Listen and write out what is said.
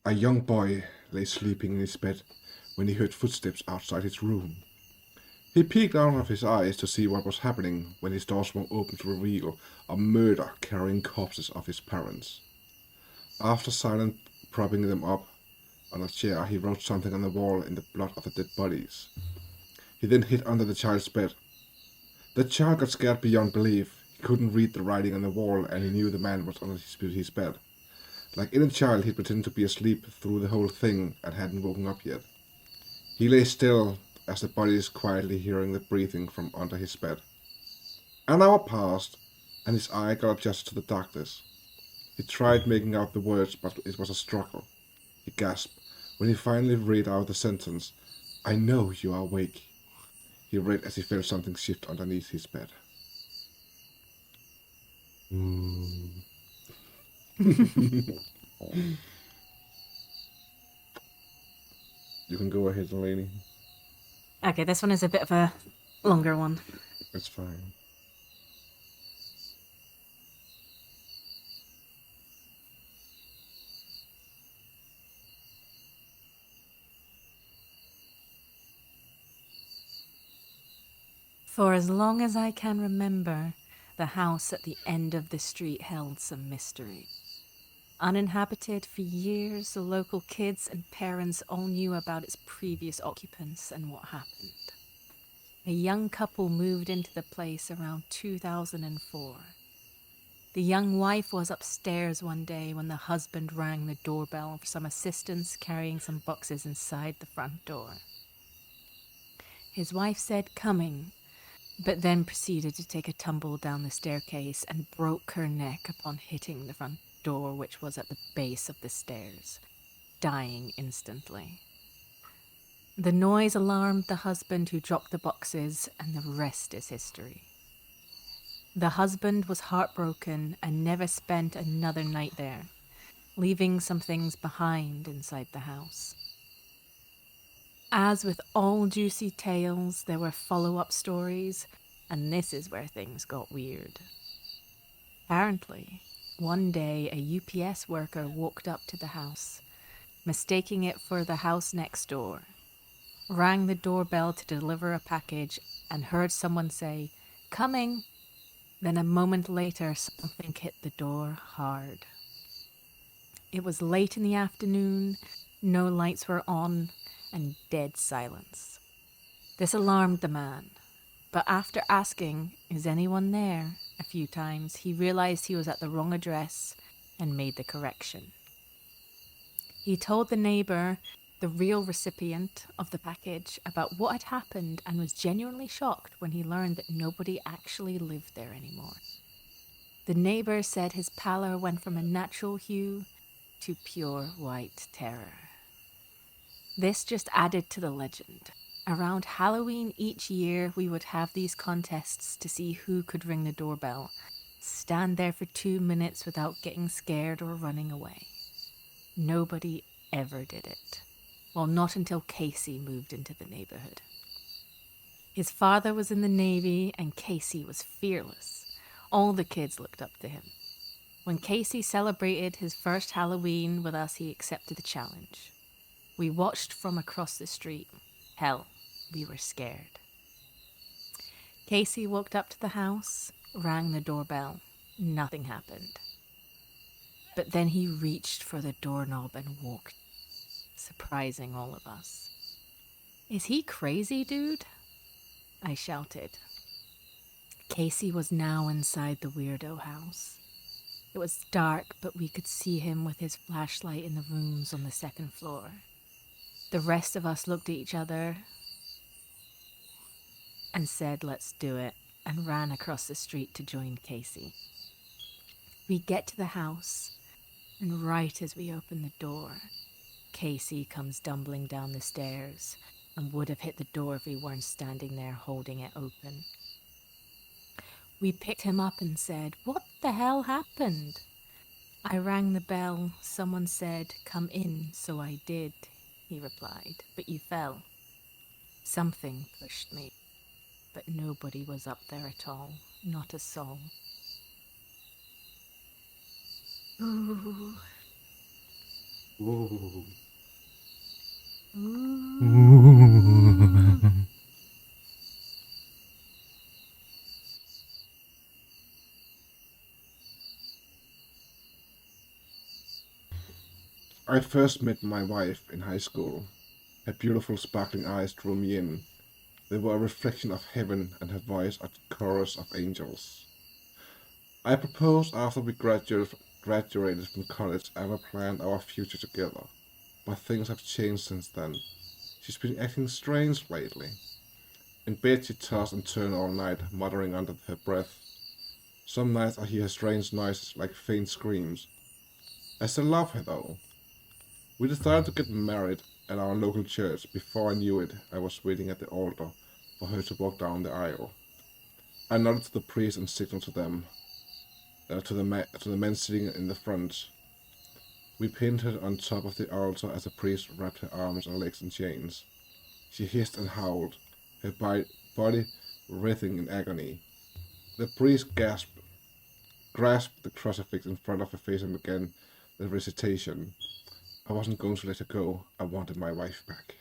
A young boy lay sleeping in his bed when he heard footsteps outside his room. He peeked out of his eyes to see what was happening when his door swung open to reveal a murder carrying corpses of his parents. After silently propping them up on a chair, he wrote something on the wall in the blood of the dead bodies. He then hid under the child's bed. The child got scared beyond belief. He couldn't read the writing on the wall, and he knew the man was under his bed. Like any child, he pretended to be asleep through the whole thing and hadn't woken up yet. He lay still as the bodies quietly hearing the breathing from under his bed. An hour passed, and his eye got adjusted to the darkness. He tried making out the words, but it was a struggle. He gasped when he finally read out the sentence, "I know you are awake." He read as he felt something shift underneath his bed. You can go ahead, Delaney. Okay, this one is a bit of a longer one. It's fine. For as long as I can remember, the house at the end of the street held some mystery. Uninhabited for years, the local kids and parents all knew about its previous occupants and what happened. A young couple moved into the place around 2004. The young wife was upstairs one day when the husband rang the doorbell for some assistance carrying some boxes inside the front door. His wife said coming, but then proceeded to take a tumble down the staircase and broke her neck upon hitting the front door, which was at the base of the stairs, dying instantly. The noise alarmed the husband, who dropped the boxes, and the rest is history. The husband was heartbroken and never spent another night there, leaving some things behind inside the house. As with all juicy tales, there were follow-up stories, and this is where things got weird. Apparently, one day a UPS worker walked up to the house, mistaking it for the house next door, rang the doorbell to deliver a package, and heard someone say, "Coming." Then a moment later, something hit the door hard. It was late in the afternoon, no lights were on, and dead silence. This alarmed the man, but after asking, "Is anyone there?" a few times, he realized he was at the wrong address and made the correction. He told the neighbor, the real recipient of the package, about what had happened and was genuinely shocked when he learned that nobody actually lived there anymore. The neighbor said his pallor went from a natural hue to pure white terror. This just added to the legend. Around Halloween each year, we would have these contests to see who could ring the doorbell, stand there for 2 minutes without getting scared or running away. Nobody ever did it. Well, not until Casey moved into the neighborhood. His father was in the Navy, and Casey was fearless. All the kids looked up to him. When Casey celebrated his first Halloween with us, he accepted the challenge. We watched from across the street. Hell, we were scared. Casey walked up to the house, rang the doorbell. Nothing happened. But then he reached for the doorknob and walked, surprising all of us. "Is he crazy, dude?" I shouted. Casey was now inside the weirdo house. It was dark, but we could see him with his flashlight in the rooms on the second floor. The rest of us looked at each other and said, "Let's do it," and ran across the street to join Casey. We get to the house, and right as we open the door, Casey comes stumbling down the stairs and would have hit the door if we weren't standing there holding it open. We picked him up and said, "What the hell happened?" I rang the bell. Someone said, "Come in," so I did, he replied, "but you fell." Something pushed me, but nobody was up there at all, not a soul. Ooh. Ooh. I first met my wife in high school. Her beautiful sparkling eyes drew me in. They were a reflection of heaven, and her voice a chorus of angels. I proposed after we graduated from college and we planned our future together. But things have changed since then. She's been acting strange lately. In bed she tossed and turned all night, muttering under her breath. Some nights I hear strange noises like faint screams. I still love her though. We decided to get married at our local church. Before I knew it, I was waiting at the altar for her to walk down the aisle. I nodded to the priest and signaled to them, to the men sitting in the front. We pinned her on top of the altar as the priest wrapped her arms and legs in chains. She hissed and howled, her body writhing in agony. The priest grasped the crucifix in front of her face and began the recitation. I wasn't going to let her go. I wanted my wife back.